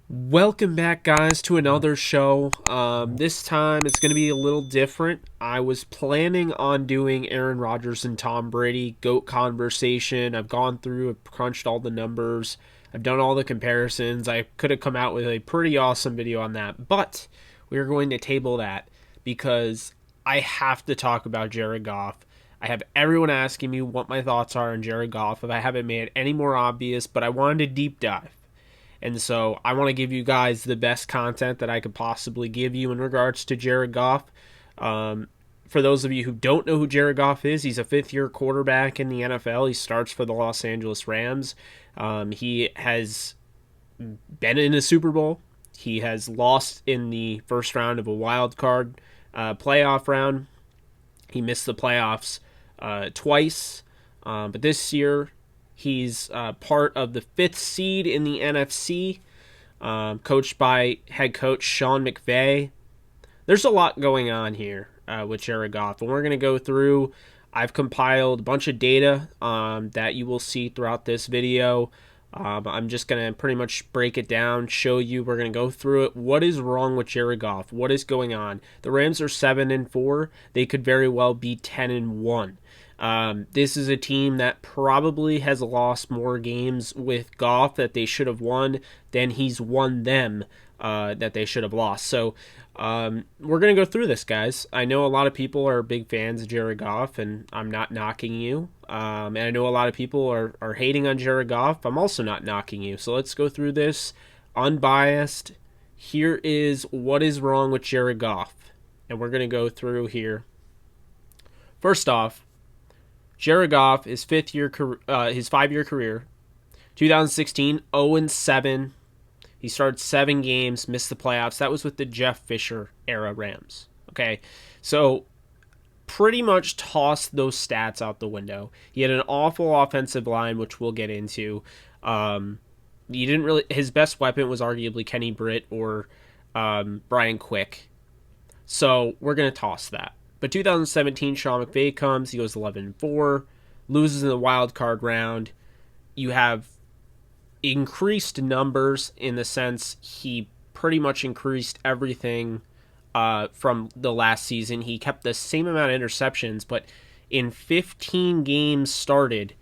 Welcome back, guys, to another show. This time it's going to be a little different. I was planning on doing Aaron Rodgers and Tom Brady GOAT conversation. I've gone through, I've crunched all the numbers, I've done all the comparisons. I could have come out with a pretty awesome video on that, but we're going to table that because I have to talk about Jared Goff. I have everyone asking me what my thoughts are on Jared Goff, if I haven't made it any more obvious, but I wanted to deep dive. And so I want to give you guys the best content that I could possibly give you in regards to Jared Goff. For those of you who don't know who Jared Goff is, he's a fifth-year quarterback in the NFL. He starts for the Los Angeles Rams. He has been in a Super Bowl. He has lost in the first round of a wild card playoff round. He missed the playoffs twice. But this year, he's part of the fifth seed in the NFC, coached by head coach Sean McVay. There's a lot going on here with Jared Goff, and we're going to go through. I've compiled a bunch of data that you will see throughout this video. I'm just going to pretty much break it down, show you. We're going to go through it. What is wrong with Jared Goff? What is going on? The Rams are 7-4. They could very well be 10-1. This is a team that probably has lost more games with Goff that they should have won than he's won them that they should have lost. So we're going to go through this, guys. I know a lot of people are big fans of Jared Goff, and I'm not knocking you. And I know a lot of people are hating on Jared Goff. I'm also not knocking you. So let's go through this unbiased. Here is what is wrong with Jared Goff. And we're going to go through here. First off, Jared Goff, his 5-year career, 2016, 0-7. He started 7 games, missed the playoffs. That was with the Jeff Fisher era Rams. Okay, so pretty much tossed those stats out the window. He had an awful offensive line, which we'll get into. He didn't really. His best weapon was arguably Kenny Britt or Brian Quick. So we're gonna toss that. But 2017, Sean McVay comes. He goes 11-4, loses in the wild card round. You have increased numbers in the sense he pretty much increased everything from the last season. He kept the same amount of interceptions, but in 15 games started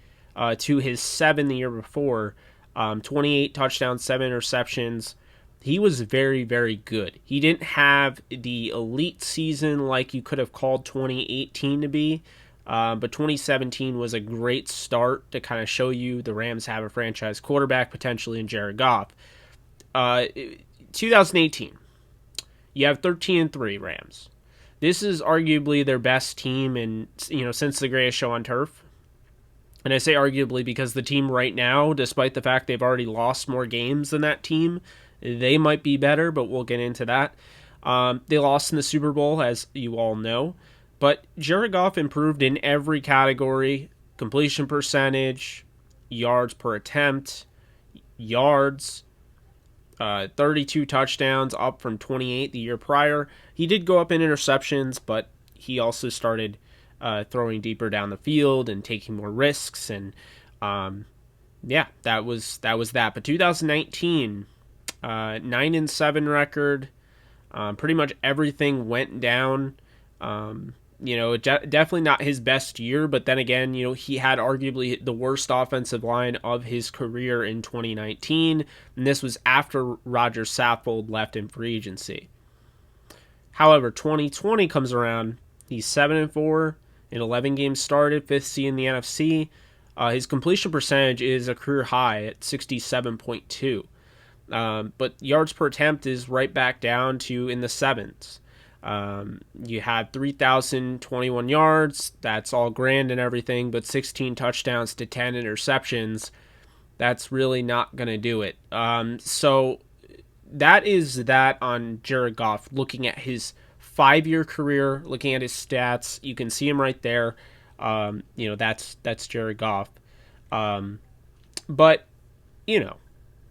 to his 7 the year before, 28 touchdowns, 7 interceptions. He was very, very good. He didn't have the elite season like you could have called 2018 to be, but 2017 was a great start to kind of show you the Rams have a franchise quarterback potentially in Jared Goff. 2018, you have 13-3 Rams. This is arguably their best team in since the greatest show on turf. And I say arguably because the team right now, despite the fact they've already lost more games than that team, they might be better, but we'll get into that. They lost in the Super Bowl, as you all know. But Jared Goff improved in every category: completion percentage, yards per attempt, yards, 32 touchdowns, up from 28 the year prior. He did go up in interceptions, but he also started throwing deeper down the field and taking more risks. And that was that. But 2019... 9-7 record. Pretty much everything went down. Definitely not his best year, but then again, he had arguably the worst offensive line of his career in 2019, and this was after Roger Saffold left in free agency. However, 2020 comes around. He's 7-4 in 11 games started, 5th seed in the NFC. His completion percentage is a career high at 67.2. But yards per attempt is right back down to in the 7s. You had 3,021 yards. That's all grand and everything, but 16 touchdowns to 10 interceptions. That's really not going to do it. So that is that on Jared Goff. Looking at his 5-year career, looking at his stats, you can see him right there. That's Jared Goff. But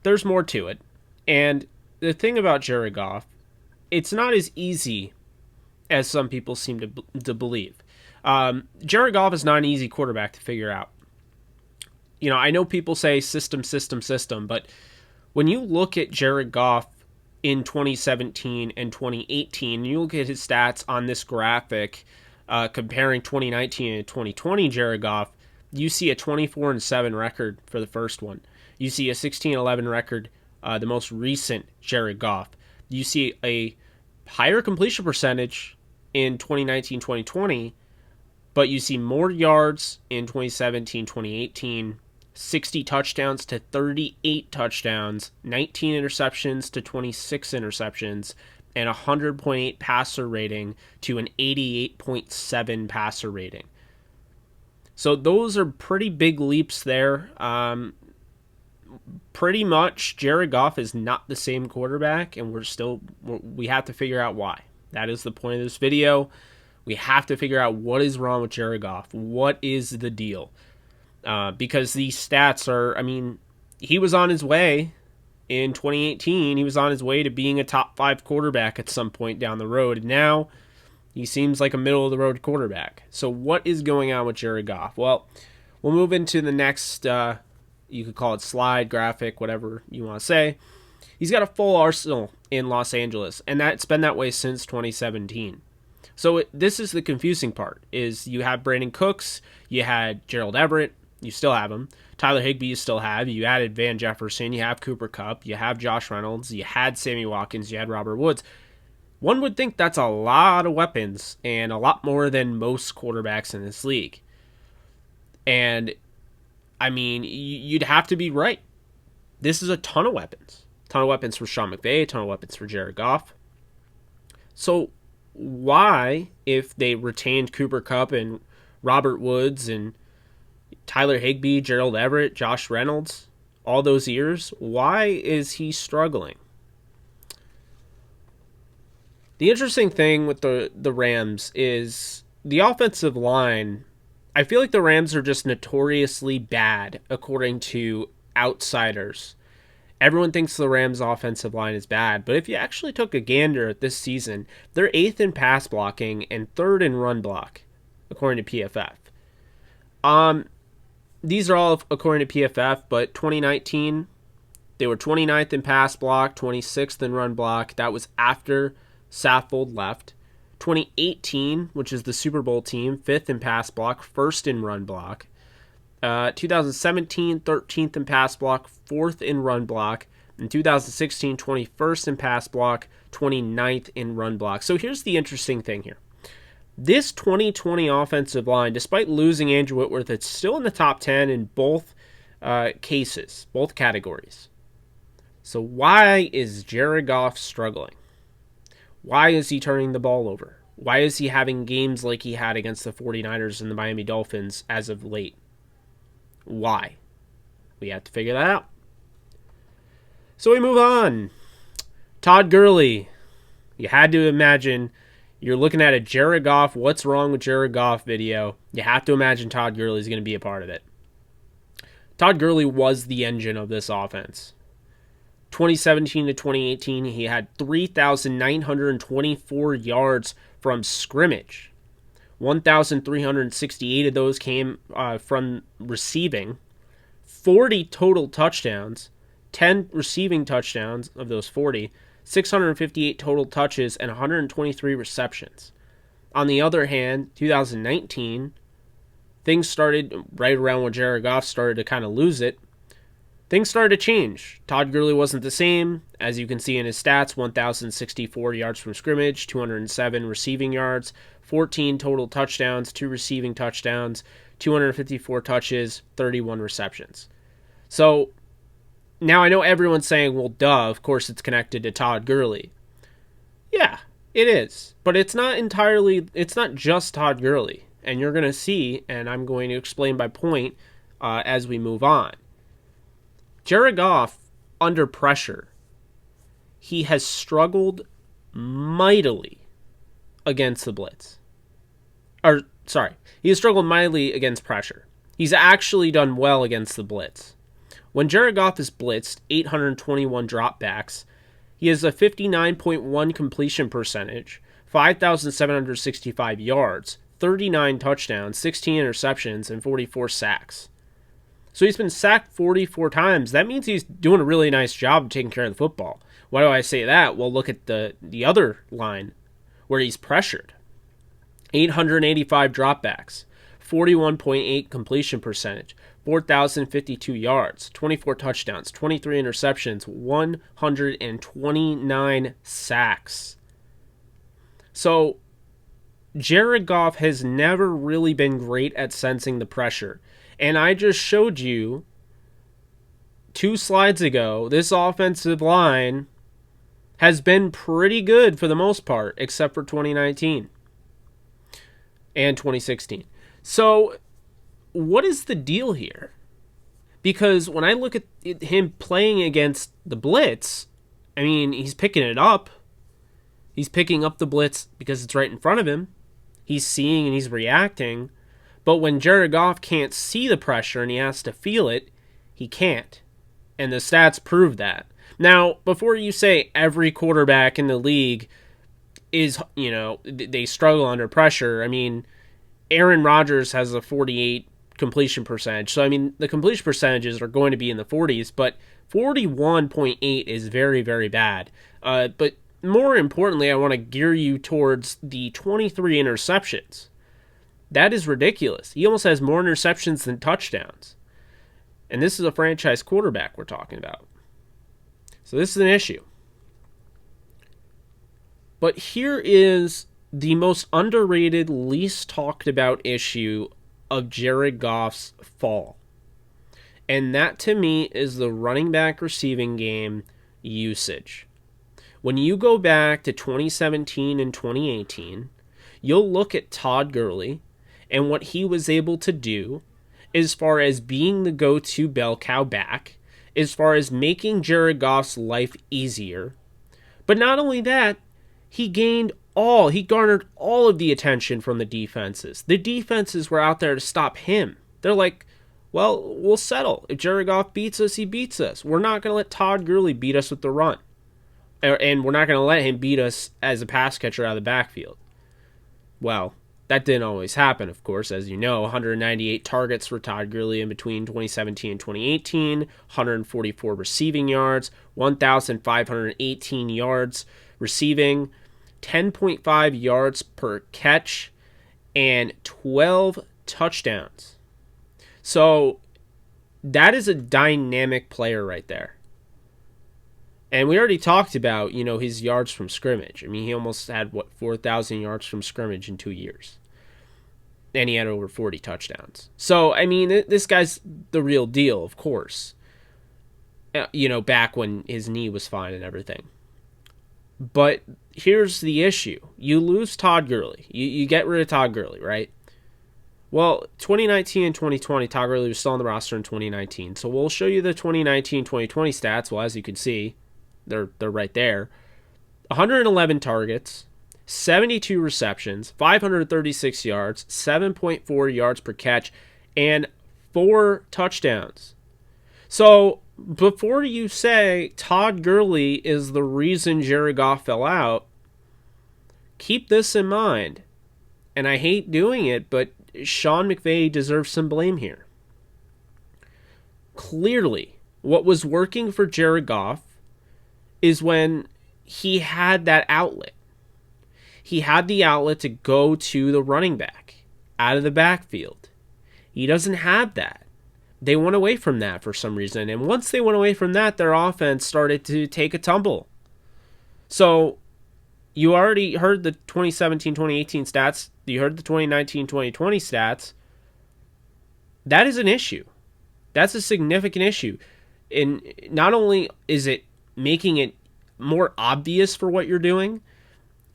there's more to it. And the thing about Jared Goff, it's not as easy as some people seem to believe. Jared Goff is not an easy quarterback to figure out. I know people say system, but When you look at Jared Goff in 2017 and 2018, you look at his stats on this graphic comparing 2019 and 2020 Jared Goff, you see a 24-7 record for the first one. You see a 16-11 record, the most recent Jared Goff. You see a higher completion percentage in 2019-2020, but you see more yards in 2017-2018, 60 touchdowns to 38 touchdowns, 19 interceptions to 26 interceptions, and a 100.8 passer rating to an 88.7 passer rating. So those are pretty big leaps there. Pretty much Jared Goff is not the same quarterback, and we have to figure out why. That is the point of this video. We have to figure out what is wrong with Jared Goff. What is the deal? Because these stats are, he was on his way in 2018. He was on his way to being a top 5 quarterback at some point down the road. And now he seems like a middle-of-the-road quarterback. So what is going on with Jared Goff? Well, we'll move into the next, you could call it slide, graphic, whatever you want to say. He's got a full arsenal in Los Angeles, and that's been that way since 2017. So this is the confusing part, is you have Brandon Cooks, you had Gerald Everett, you still have him. Tyler Higbee you still have. You added Van Jefferson, you have Cooper Kupp, you have Josh Reynolds, you had Sammy Watkins, you had Robert Woods. One would think that's a lot of weapons and a lot more than most quarterbacks in this league. And, you'd have to be right. This is a ton of weapons. A ton of weapons for Sean McVay, a ton of weapons for Jared Goff. So why, if they retained Cooper Kupp and Robert Woods and Tyler Higbee, Gerald Everett, Josh Reynolds, all those years, why is he struggling? The interesting thing with the Rams is the offensive line. I feel like the Rams are just notoriously bad according to outsiders. Everyone thinks the Rams' offensive line is bad, but if you actually took a gander at this season, they're 8th in pass blocking and 3rd in run block, according to PFF. These are all according to PFF, but 2019, they were 29th in pass block, 26th in run block. That was after Saffold left. 2018, which is the Super Bowl team, 5th in pass block, 1st in run block. 2017, 13th in pass block, 4th in run block. In 2016, 21st in pass block, 29th in run block. So here's the interesting thing here. This 2020 offensive line, despite losing Andrew Whitworth, it's still in the top 10 in both cases, both categories. So why is Jared Goff struggling? Why is he turning the ball over? Why is he having games like he had against the 49ers and the Miami Dolphins as of late? Why? We have to figure that out. So we move on. Todd Gurley. You had to imagine you're looking at a Jared Goff, what's wrong with Jared Goff video. You have to imagine Todd Gurley is going to be a part of it. Todd Gurley was the engine of this offense. 2017 to 2018, he had 3,924 yards from scrimmage. 1,368 of those came from receiving. 40 total touchdowns. 10 receiving touchdowns of those 40. 658 total touches and 123 receptions. On the other hand, 2019, things started right around when Jared Goff started to kind of lose it. Things started to change. Todd Gurley wasn't the same. As you can see in his stats, 1,064 yards from scrimmage, 207 receiving yards, 14 total touchdowns, 2 receiving touchdowns, 254 touches, 31 receptions. So now I know everyone's saying, well, duh, of course it's connected to Todd Gurley. Yeah, it is. But it's not just Todd Gurley. And you're going to see, and I'm going to explain by point as we move on. Jared Goff, under pressure, he has struggled mightily against the blitz. He has struggled mightily against pressure. He's actually done well against the blitz. When Jared Goff is blitzed, 821 dropbacks, he has a 59.1 completion percentage, 5,765 yards, 39 touchdowns, 16 interceptions, and 44 sacks. So he's been sacked 44 times. That means he's doing a really nice job of taking care of the football. Why do I say that? Well, look at the other line where he's pressured. 885 dropbacks, 41.8 completion percentage, 4,052 yards, 24 touchdowns, 23 interceptions, 129 sacks. So Jared Goff has never really been great at sensing the pressure. And I just showed you 2 slides ago, this offensive line has been pretty good for the most part, except for 2019 and 2016. So what is the deal here? Because when I look at him playing against the blitz, I mean, he's picking it up. He's picking up the blitz because it's right in front of him. He's seeing and he's reacting. But when Jared Goff can't see the pressure and he has to feel it, he can't. And the stats prove that. Now, before you say every quarterback in the league is, they struggle under pressure, I mean, Aaron Rodgers has a 48 completion percentage. So, I mean, the completion percentages are going to be in the 40s, but 41.8 is very, very bad. But more importantly, I want to gear you towards the 23 interceptions. That is ridiculous. He almost has more interceptions than touchdowns. And this is a franchise quarterback we're talking about. So this is an issue. But here is the most underrated, least talked about issue of Jared Goff's fall. And that to me is the running back receiving game usage. When you go back to 2017 and 2018, you'll look at Todd Gurley and what he was able to do as far as being the go-to bell cow back, as far as making Jared Goff's life easier. But not only that, he garnered all of the attention from the defenses. The defenses were out there to stop him. They're like, well, we'll settle. If Jared Goff beats us, he beats us. We're not going to let Todd Gurley beat us with the run. And we're not going to let him beat us as a pass catcher out of the backfield. Well, that didn't always happen, of course. As you know, 198 targets for Todd Gurley in between 2017 and 2018, 144 receiving yards, 1,518 yards receiving, 10.5 yards per catch, and 12 touchdowns. So that is a dynamic player right there. And we already talked about, his yards from scrimmage. I mean, he almost had, 4,000 yards from scrimmage in 2 years. And he had over 40 touchdowns. So, I mean, this guy's the real deal, of course. Back when his knee was fine and everything. But here's the issue. You lose Todd Gurley. You get rid of Todd Gurley, right? Well, 2019 and 2020, Todd Gurley was still on the roster in 2019. So we'll show you the 2019-2020 stats. Well, as you can see, they're right there. 111 targets, 72 receptions, 536 yards, 7.4 yards per catch, and 4 touchdowns. So before you say Todd Gurley is the reason Jared Goff fell out, keep this in mind. And I hate doing it, but Sean McVay deserves some blame here. Clearly, what was working for Jared Goff is when he had that outlet. He had the outlet to go to the running back out of the backfield. He doesn't have that. They went away from that for some reason. And once they went away from that, their offense started to take a tumble. So you already heard the 2017-2018 stats. You heard the 2019-2020 stats. That is an issue. That's a significant issue. And not only is it making it more obvious for what you're doing,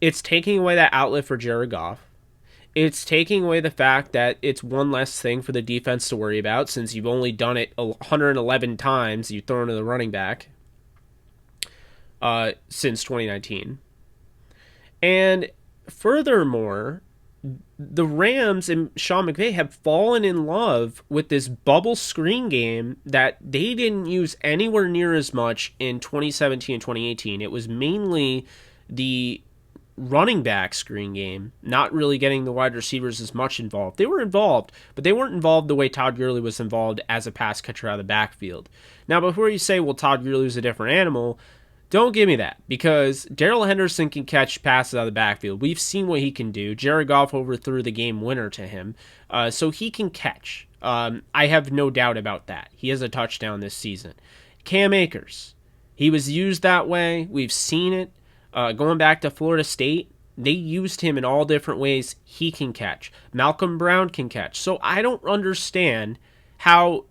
it's taking away that outlet for Jared Goff. It's taking away the fact that it's one less thing for the defense to worry about since you've only done it 111 times. You've thrown to the running back since 2019. And furthermore, the Rams and Sean McVay have fallen in love with this bubble screen game that they didn't use anywhere near as much in 2017 and 2018. It was mainly the running back screen game, not really getting the wide receivers as much involved. They were involved, but they weren't involved the way Todd Gurley was involved as a pass catcher out of the backfield. Now, before you say, well, Todd Gurley was a different animal, don't give me that, because Darrell Henderson can catch passes out of the backfield. We've seen what he can do. Jared Goff overthrew the game winner to him, so he can catch. I have no doubt about that. He has a touchdown this season. Cam Akers, he was used that way. We've seen it. Going back to Florida State, they used him in all different ways. He can catch. Malcolm Brown can catch. So I don't understand how,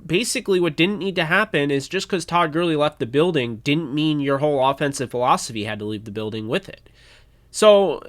basically what didn't need to happen is just because Todd Gurley left the building didn't mean your whole offensive philosophy had to leave the building with it. So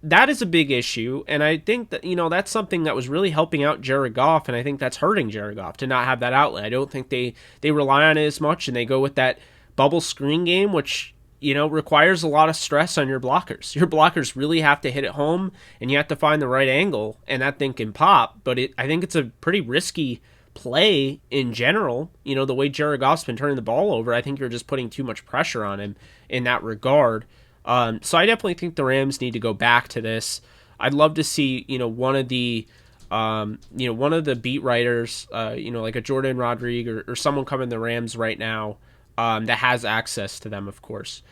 that is a big issue, and I think that, that's something that was really helping out Jared Goff, and I think that's hurting Jared Goff to not have that outlet. I don't think they rely on it as much, and they go with that bubble screen game, which requires a lot of stress on your blockers. Your blockers really have to hit it home, and you have to find the right angle, and that thing can pop. But I think it's a pretty risky play in general. The way Jared Goff's been turning the ball over, I think you're just putting too much pressure on him in that regard. So I definitely think the Rams need to go back to this. I'd love to see, one of the beat writers, like a Jordan Rodriguez or someone coming the Rams right now, that has access to them, of course,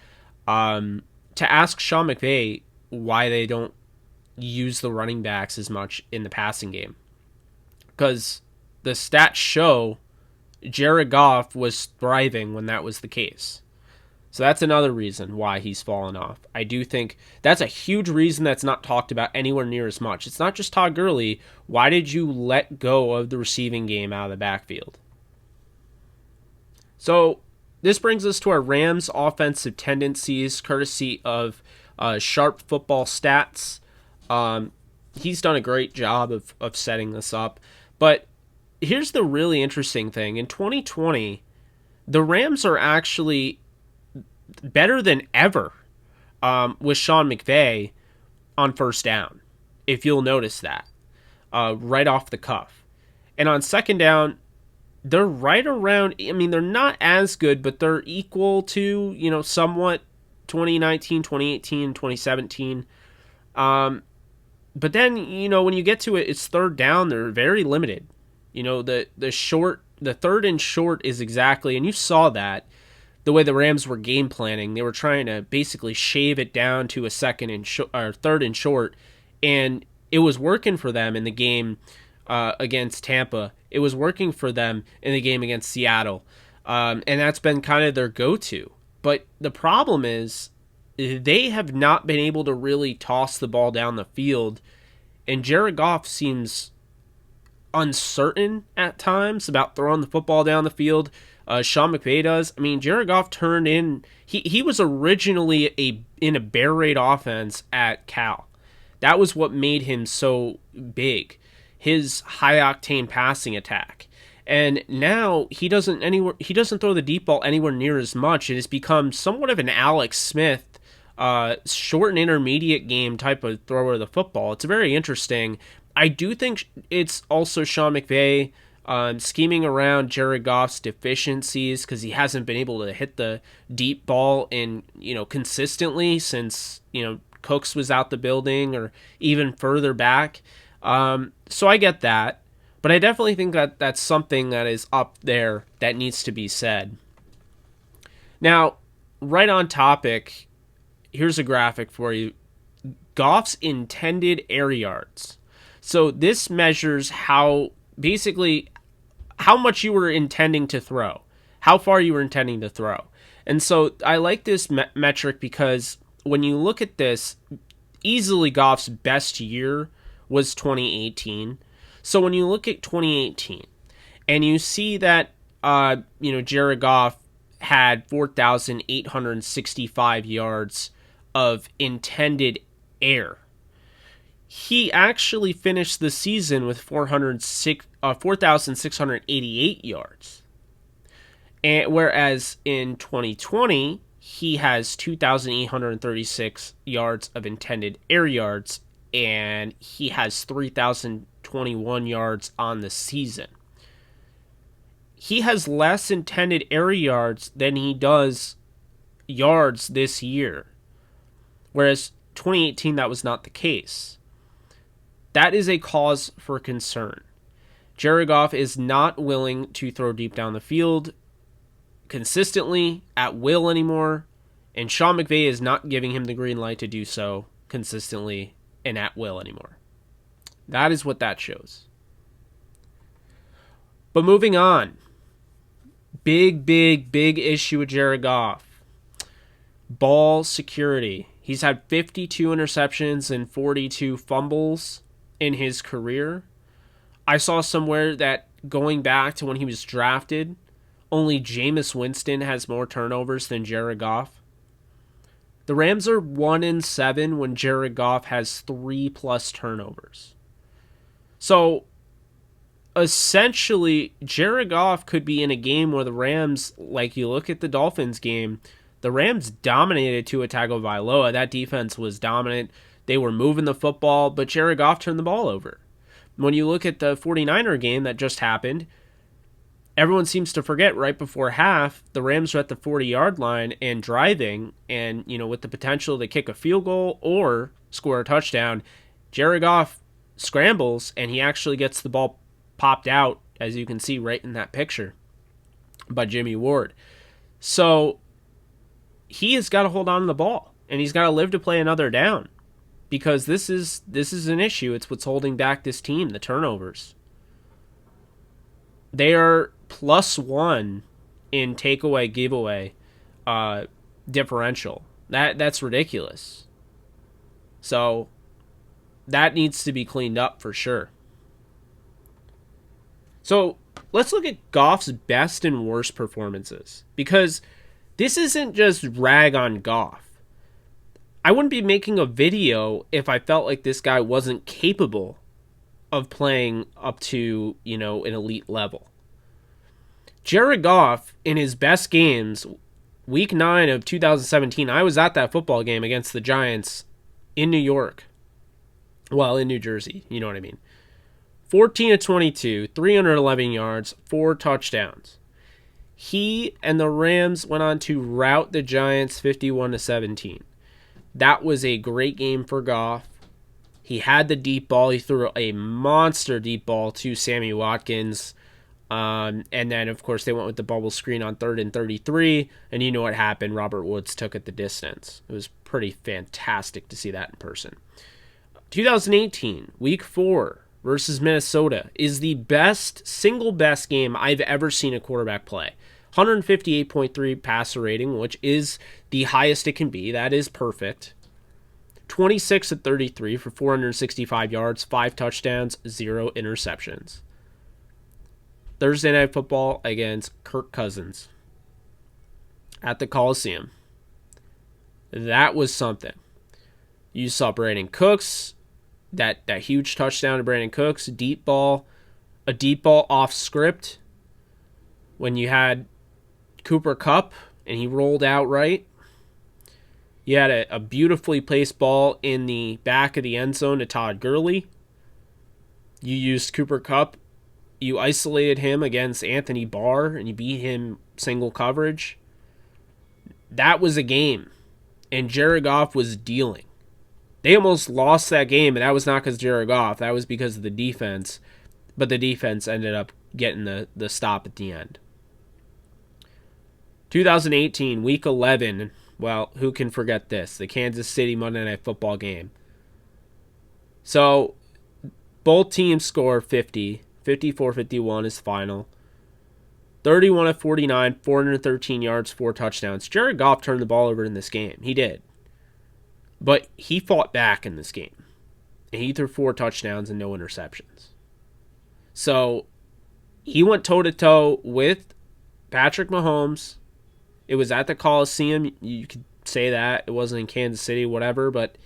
to ask Sean McVay why they don't use the running backs as much in the passing game. Because the stats show Jared Goff was thriving when that was the case. So that's another reason why he's fallen off. I do think that's a huge reason that's not talked about anywhere near as much. It's not just Todd Gurley. Why did you let go of the receiving game out of the backfield? So this brings us to our Rams offensive tendencies, courtesy of Sharp Football Stats. He's done a great job of setting this up. But here's the really interesting thing. In 2020, the Rams are actually better than ever with Sean McVay on first down, if you'll notice that, right off the cuff. And on second down, they're right around, they're not as good, but they're equal to, somewhat 2019, 2018, 2017. But then, when you get to it, it's third down, they're very limited. The third and short is exactly, and you saw that, the way the Rams were game planning. They were trying to basically shave it down to a third and short, and it was working for them in the game against Tampa. It was working for them in the game against Seattle, and that's been kind of their go-to. But the problem is they have not been able to really toss the ball down the field, and Jared Goff seems uncertain at times about throwing the football down the field. Sean McVay does. Jared Goff turned in. He was originally in a bear raid offense at Cal. That was what made him so big. His high octane passing attack. And now he doesn't throw the deep ball anywhere near as much. It has become somewhat of an Alex Smith short and intermediate game type of thrower of the football. It's very interesting. I do think it's also Sean McVay scheming around Jared Goff's deficiencies, because he hasn't been able to hit the deep ball consistently since Cooks was out the building or even further back. So I get that, but I definitely think that that's something that is up there that needs to be said. Now, right on topic, here's a graphic for you. Goff's intended air yards. So this measures how much you were intending to throw, how far you were intending to throw. And so I like this metric because when you look at this, easily Goff's best year was 2018. So when you look at 2018 and you see that, Jared Goff had 4,865 yards of intended air, he actually finished the season with 4,688 yards. And whereas in 2020, he has 2,836 yards of intended air yards, and he has 3,021 yards on the season. He has less intended air yards than he does yards this year. Whereas 2018, that was not the case. That is a cause for concern. Jared Goff is not willing to throw deep down the field consistently at will anymore, and Sean McVay is not giving him the green light to do so consistently and at will anymore. That is what that shows. But moving on, big issue with Jared Goff. Ball security. He's had 52 interceptions and 42 fumbles in his career. I saw somewhere that going back to when he was drafted, only Jameis Winston has more turnovers than Jared Goff. The Rams are 1-7 when Jared Goff has 3+ turnovers. So, essentially, Jared Goff could be in a game where the Rams, like you look at the Dolphins game, the Rams dominated Tua Tagovailoa. That defense was dominant. They were moving the football, but Jared Goff turned the ball over. When you look at the 49er game that just happened, everyone seems to forget right before half, the Rams were at the 40-yard line and driving, and, with the potential to kick a field goal or score a touchdown, Jared Goff scrambles, and he actually gets the ball popped out, as you can see right in that picture, by Jimmy Ward. So he has got to hold on to the ball, and he's got to live to play another down, because this is an issue. It's what's holding back this team, the turnovers. They are +1 in takeaway giveaway differential. That's ridiculous. So that needs to be cleaned up for sure. So let's look at Goff's best and worst performances, because this isn't just rag on Goff. I wouldn't be making a video if I felt like this guy wasn't capable of playing up to, an elite level. Jared Goff, in his best games, week 9 of 2017, I was at that football game against the Giants in New York. Well, in New Jersey, you know what I mean. 14-22, 311 yards, 4 touchdowns. He and the Rams went on to rout the Giants 51-17. That was a great game for Goff. He had the deep ball. He threw a monster deep ball to Sammy Watkins. And then, of course, they went with the bubble screen on 3rd and 33. And you know what happened. Robert Woods took it the distance. It was pretty fantastic to see that in person. 2018, week 4 versus Minnesota is the single best game I've ever seen a quarterback play. 158.3 passer rating, which is the highest it can be. That is perfect. 26-33 for 465 yards, 5 touchdowns, 0 interceptions. Thursday Night Football against Kirk Cousins at the Coliseum. That was something. You saw Brandon Cooks, that huge touchdown to Brandon Cooks, a deep ball off script when you had Cooper Kupp and he rolled out right. You had a beautifully placed ball in the back of the end zone to Todd Gurley. You used Cooper Kupp. You isolated him against Anthony Barr and you beat him single coverage. That was a game. And Jared Goff was dealing. They almost lost that game, and that was not because of Jared Goff. That was because of the defense. But the defense ended up getting the stop at the end. 2018, week 11. Well, who can forget this? The Kansas City Monday Night Football game. So, both teams score 50. 54-51 is final. 31-49, 413 yards, 4 touchdowns. Jared Goff turned the ball over in this game. He did. But he fought back in this game. And he threw 4 touchdowns and no interceptions. So, he went toe-to-toe with Patrick Mahomes. It was at the Coliseum. You could say that. It wasn't in Kansas City, whatever. But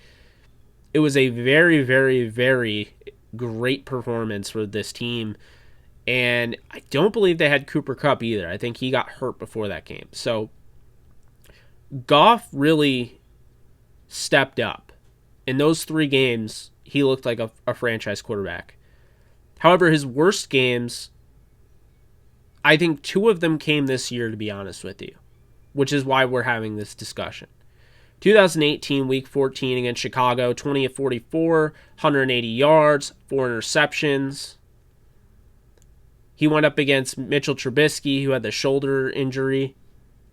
it was a very, very, very great performance for this team. And I don't believe they had Cooper Kupp either. I think he got hurt before that game. So, Goff really stepped up. In those 3 games, he looked like a franchise quarterback. However, his worst games, I think 2 of them came this year, to be honest with you, which is why we're having this discussion. 2018, Week 14 against Chicago, 20 of 44, 180 yards, 4 interceptions. He went up against Mitchell Trubisky, who had the shoulder injury.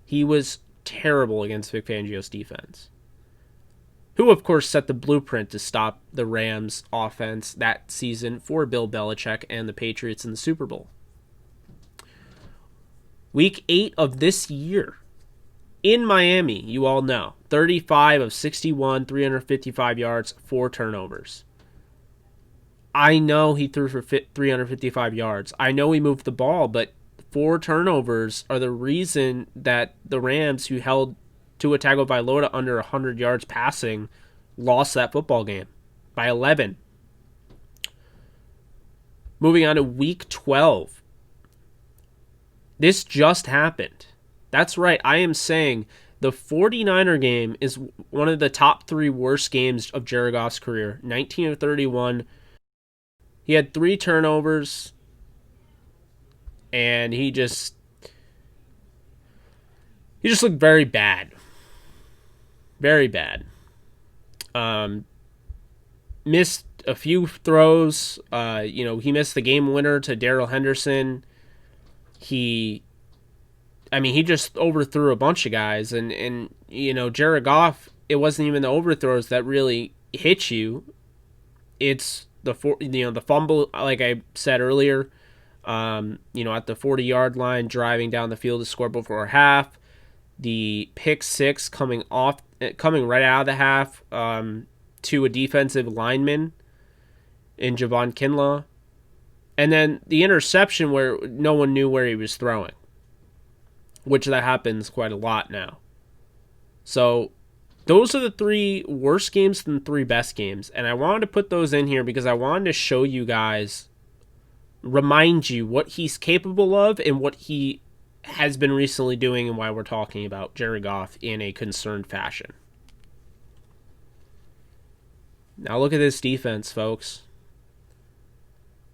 He was terrible against Vic Fangio's defense, who, of course, set the blueprint to stop the Rams' offense that season for Bill Belichick and the Patriots in the Super Bowl. Week 8 of this year, in Miami, you all know, 35 of 61, 355 yards, 4 turnovers. I know he threw for 355 yards. I know he moved the ball, but 4 turnovers are the reason that the Rams, who held Tua Tagovailoa under 100 yards passing, lost that football game by 11. Moving on to Week 12. This just happened. That's right, I am saying the 49er game is one of the top 3 worst games of Jared Goff's career. 19 of 31. He had 3 turnovers, and he just looked very bad. Very bad. Missed a few throws. He missed the game winner to Darrell Henderson. He just overthrew a bunch of guys, and Jared Goff, it wasn't even the overthrows that really hit you. It's the fumble, like I said earlier, at the 40-yard line, driving down the field to score before half. The pick 6 coming right out of the half to a defensive lineman in Javon Kinlaw. And then the interception where no one knew where he was throwing, which that happens quite a lot now. So those are the 3 worst games and 3 best games. And I wanted to put those in here because I wanted to show you guys, remind you what he's capable of and what he has been recently doing and why we're talking about Jared Goff in a concerned fashion. Now look at this defense, folks.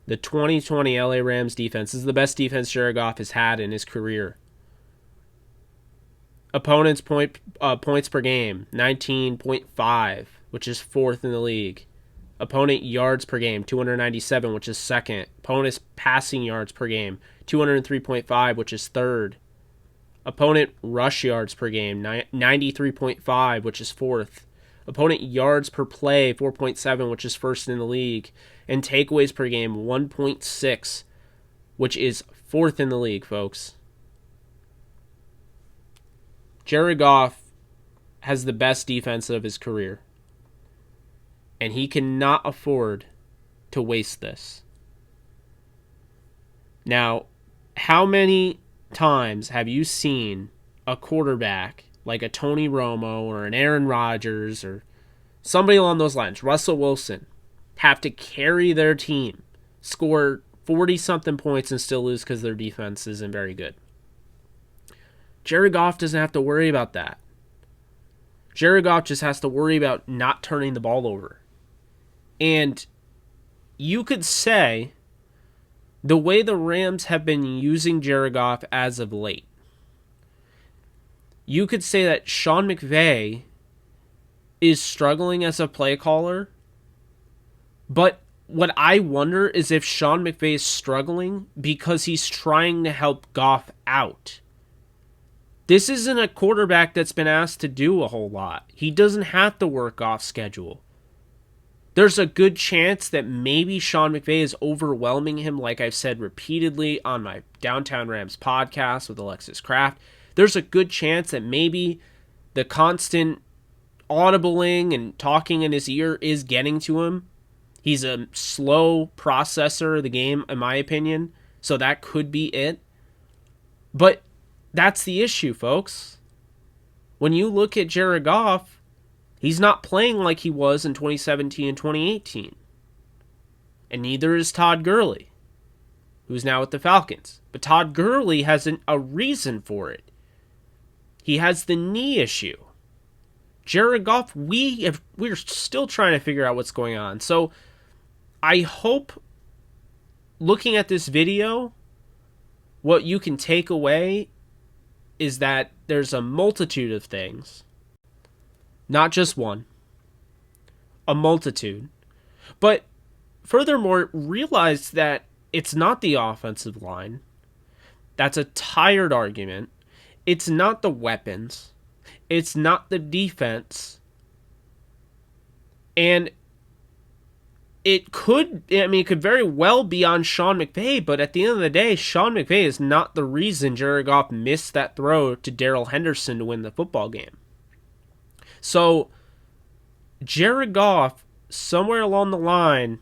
The 2020 LA Rams defense is the best defense Jared Goff has had in his career. Opponents' points per game, 19.5, which is 4th in the league. Opponent yards per game, 297, which is 2nd. Opponent's passing yards per game, 203.5, which is 3rd. Opponent rush yards per game, 93.5, which is 4th. Opponent yards per play, 4.7, which is 1st in the league. And takeaways per game, 1.6, which is 4th in the league, folks. Jared Goff has the best defense of his career, and he cannot afford to waste this. Now, how many times have you seen a quarterback like a Tony Romo or an Aaron Rodgers or somebody along those lines, Russell Wilson, have to carry their team, score 40-something points and still lose because their defense isn't very good? Jared Goff doesn't have to worry about that. Jared Goff just has to worry about not turning the ball over. And you could say the way the Rams have been using Jared Goff as of late, you could say that Sean McVay is struggling as a play caller. But what I wonder is if Sean McVay is struggling because he's trying to help Goff out. This isn't a quarterback that's been asked to do a whole lot. He doesn't have to work off schedule. There's a good chance that maybe Sean McVay is overwhelming him, like I've said repeatedly on my Downtown Rams podcast with Alexis Kraft. There's a good chance that maybe the constant audibling and talking in his ear is getting to him. He's a slow processor of the game, in my opinion, so that could be it. But that's the issue, folks. When you look at Jared Goff, he's not playing like he was in 2017 and 2018. And neither is Todd Gurley, who's now with the Falcons. But Todd Gurley has a reason for it. He has the knee issue. Jared Goff, we're still trying to figure out what's going on. So I hope, looking at this video, what you can take away is that there's a multitude of things. Not just one, a multitude. But furthermore, realize that it's not the offensive line. That's a tired argument. It's not the weapons. It's not the defense. And it could very well be on Sean McVay, but at the end of the day, Sean McVay is not the reason Jared Goff missed that throw to Darrell Henderson to win the football game. So, Jared Goff, somewhere along the line,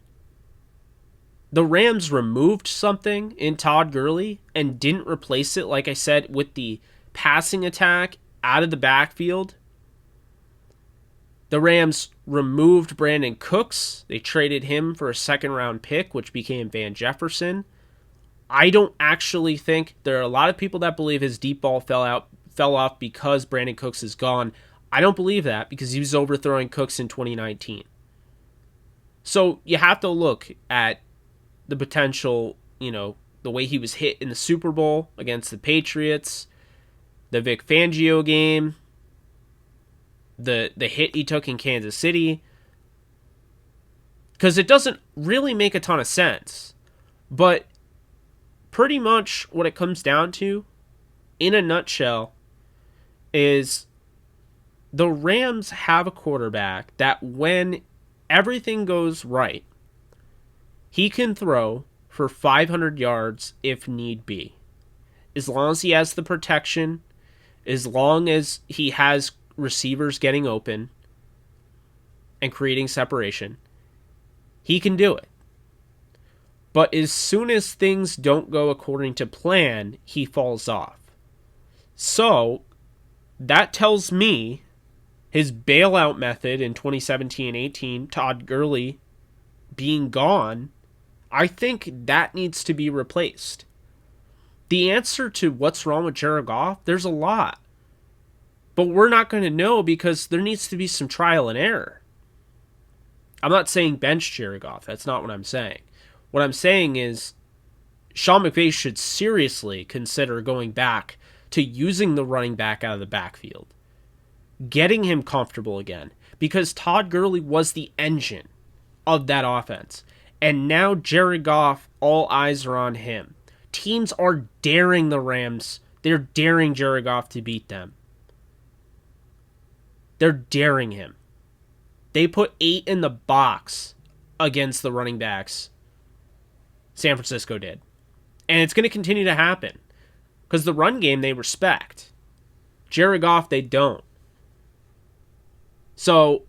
the Rams removed something in Todd Gurley and didn't replace it, like I said, with the passing attack out of the backfield. The Rams removed Brandon Cooks. They traded him for a second-round pick, which became Van Jefferson. I don't actually think there are a lot of people that believe his deep ball fell off because Brandon Cooks is gone. I don't believe that because he was overthrowing Cooks in 2019. So you have to look at the potential, the way he was hit in the Super Bowl against the Patriots, the Vic Fangio game, the hit he took in Kansas City, because it doesn't really make a ton of sense. But pretty much what it comes down to, in a nutshell, is the Rams have a quarterback that when everything goes right, he can throw for 500 yards if need be. As long as he has the protection, as long as he has receivers getting open and creating separation, he can do it. But as soon as things don't go according to plan, he falls off. So that tells me his bailout method in 2017-18, Todd Gurley being gone, I think that needs to be replaced. The answer to what's wrong with Jared Goff, there's a lot. But we're not going to know because there needs to be some trial and error. I'm not saying bench Jared Goff. That's not what I'm saying. What I'm saying is Sean McVay should seriously consider going back to using the running back out of the backfield. Getting him comfortable again. Because Todd Gurley was the engine of that offense. And now Jared Goff, all eyes are on him. Teams are daring the Rams. They're daring Jared Goff to beat them. They're daring him. They put 8 in the box against the running backs. San Francisco did. And it's going to continue to happen. Because the run game they respect. Jared Goff, they don't. So,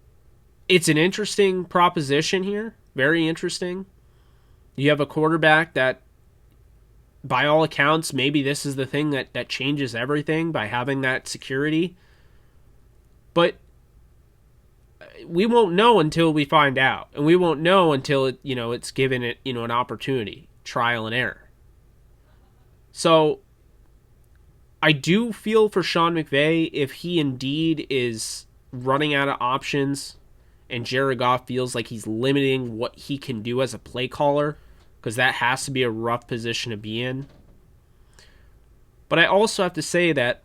it's an interesting proposition here. Very interesting. You have a quarterback that, by all accounts, maybe this is the thing that changes everything by having that security. But we won't know until we find out. And we won't know until it's given it, an opportunity. Trial and error. So, I do feel for Sean McVay if he indeed is running out of options and Jared Goff feels like he's limiting what he can do as a play caller, because that has to be a rough position to be in. But I also have to say that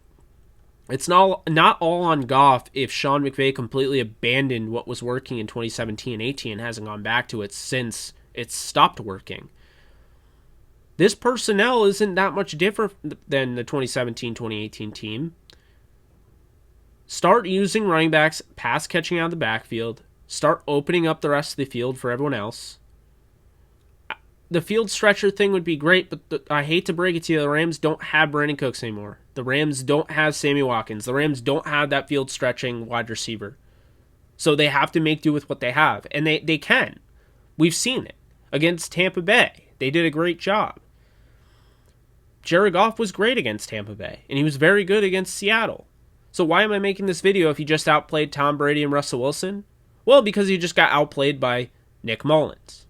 it's not all on Goff if Sean McVay completely abandoned what was working in 2017-18 and hasn't gone back to it since it's stopped working. This personnel isn't that much different than the 2017-2018 team. Start using running backs, pass catching out of the backfield. Start opening up the rest of the field for everyone else. The field stretcher thing would be great, but I hate to break it to you, the Rams don't have Brandon Cooks anymore. The Rams don't have Sammy Watkins. The Rams don't have that field stretching wide receiver. So they have to make do with what they have. And they can. We've seen it. Against Tampa Bay, they did a great job. Jared Goff was great against Tampa Bay, and he was very good against Seattle. So why am I making this video if he just outplayed Tom Brady and Russell Wilson? Well, because he just got outplayed by Nick Mullins.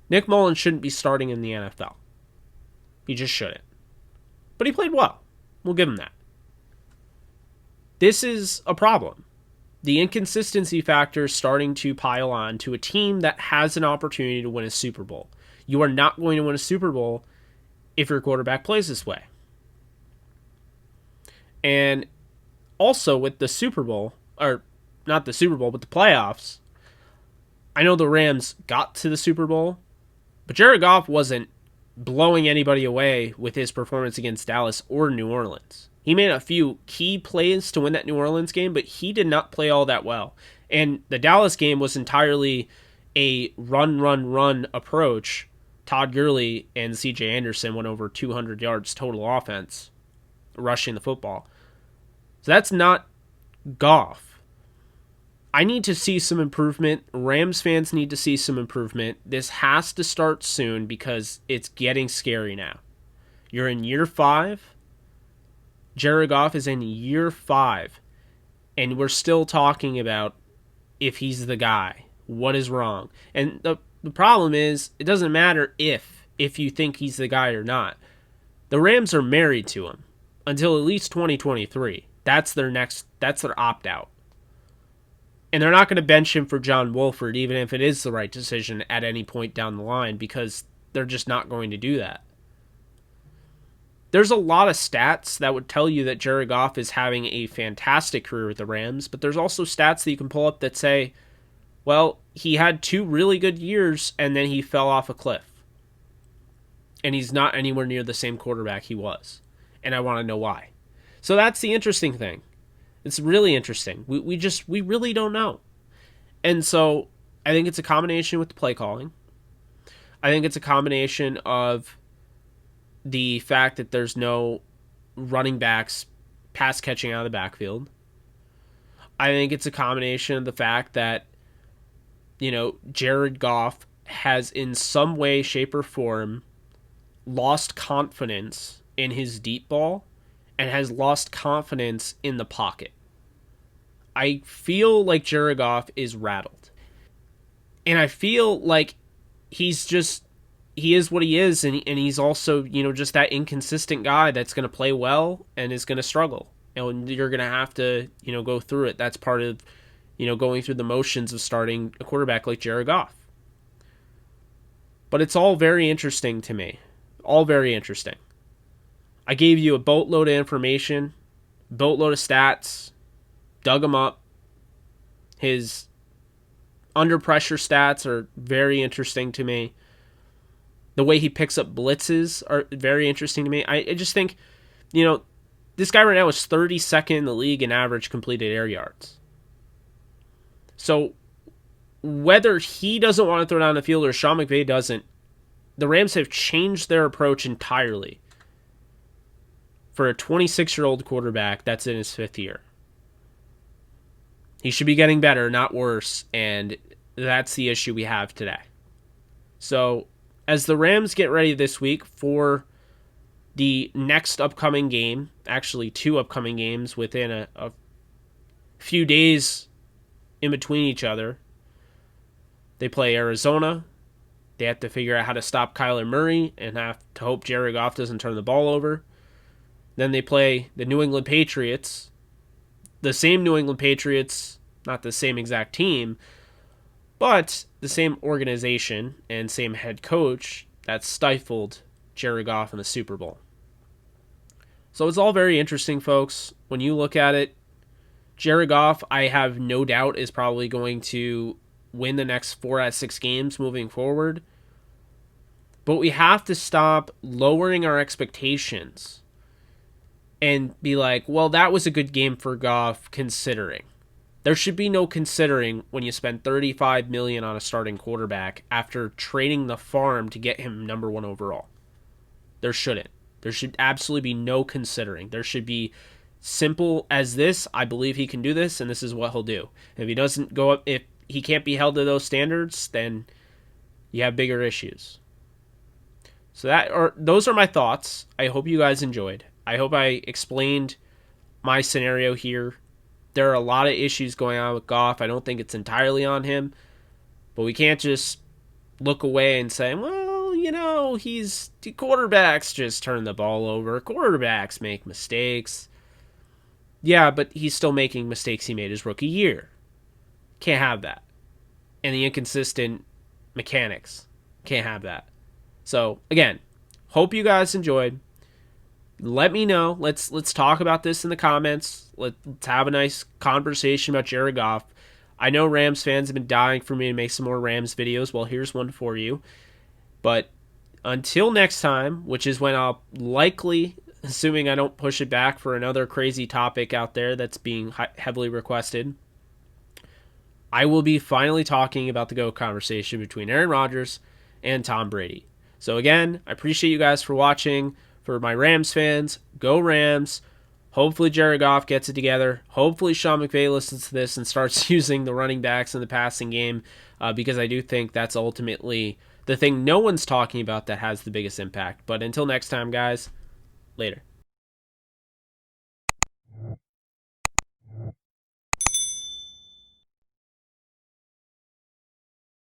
Nick Mullins shouldn't be starting in the NFL. He just shouldn't. But he played well. We'll give him that. This is a problem. The inconsistency factor is starting to pile on to a team that has an opportunity to win a Super Bowl. You are not going to win a Super Bowl if your quarterback plays this way. And also with the Super Bowl, or not the Super Bowl, but the playoffs. I know the Rams got to the Super Bowl, but Jared Goff wasn't blowing anybody away with his performance against Dallas or New Orleans. He made a few key plays to win that New Orleans game, but he did not play all that well. And the Dallas game was entirely a run approach. Todd Gurley and CJ Anderson went over 200 yards total offense, rushing the football. So that's not Goff. I need to see some improvement. Rams fans need to see some improvement. This has to start soon because it's getting scary now. You're in year 5. Jared Goff is in year 5. And we're still talking about if he's the guy. What is wrong? And the problem is, it doesn't matter if you think he's the guy or not. The Rams are married to him until at least 2023. That's their opt-out. And they're not going to bench him for John Wolford, even if it is the right decision at any point down the line, because they're just not going to do that. There's a lot of stats that would tell you that Jared Goff is having a fantastic career with the Rams, but there's also stats that you can pull up that say, well, he had 2 really good years and then he fell off a cliff. And he's not anywhere near the same quarterback he was. And I want to know why. So that's the interesting thing. It's really interesting. We really don't know. And so I think it's a combination with the play calling. I think it's a combination of the fact that there's no running backs pass catching out of the backfield. I think it's a combination of the fact that, Jared Goff has in some way, shape, or form lost confidence in his deep ball and has lost confidence in the pocket. I feel like Jared Goff is rattled. And I feel like he is what he is, and he's also, just that inconsistent guy that's going to play well and is going to struggle. And you're going to have to, go through it. That's part of, going through the motions of starting a quarterback like Jared Goff. But it's all very interesting to me. All very interesting. I gave you a boatload of information, boatload of stats, dug them up. His under pressure stats are very interesting to me. The way he picks up blitzes are very interesting to me. I just think, this guy right now is 32nd in the league in average completed air yards. So whether he doesn't want to throw down the field or Sean McVay doesn't, the Rams have changed their approach entirely for a 26-year-old quarterback that's in his 5th year. He should be getting better, not worse, and that's the issue we have today. So as the Rams get ready this week for the next upcoming game, actually 2 upcoming games within a few days in between each other, they play Arizona. They have to figure out how to stop Kyler Murray and have to hope Jared Goff doesn't turn the ball over. Then they play the New England Patriots, the same New England Patriots, not the same exact team, but the same organization and same head coach that stifled Jared Goff in the Super Bowl. So it's all very interesting, folks. When you look at it, Jared Goff, I have no doubt, is probably going to win the next 4 out of 6 games moving forward. But we have to stop lowering our expectations and be like, well, that was a good game for Goff considering. There should be no considering when you spend $35 million on a starting quarterback after trading the farm to get him number 1 overall. There shouldn't. There should absolutely be no considering. There should be simple as this. I believe he can do this, and this is what he'll do. If he doesn't go up, if he can't be held to those standards, then you have bigger issues. So those are my thoughts. I hope you guys enjoyed. I hope I explained my scenario here. There are a lot of issues going on with Goff. I don't think it's entirely on him. But we can't just look away and say, well, quarterbacks just turn the ball over. Quarterbacks make mistakes. Yeah, but he's still making mistakes he made his rookie year. Can't have that. And the inconsistent mechanics. Can't have that. So, again, hope you guys enjoyed. Let me know. Let's talk about this in the comments. Let's have a nice conversation about Jared Goff. I know Rams fans have been dying for me to make some more Rams videos. Well, here's one for you. But until next time, which is when I'll likely, assuming I don't push it back for another crazy topic out there that's being heavily requested, I will be finally talking about the GOAT conversation between Aaron Rodgers and Tom Brady. So again, I appreciate you guys for watching. For my Rams fans, go Rams. Hopefully Jared Goff gets it together. Hopefully Sean McVay listens to this and starts using the running backs in the passing game, because I do think that's ultimately the thing no one's talking about that has the biggest impact. But until next time, guys, later.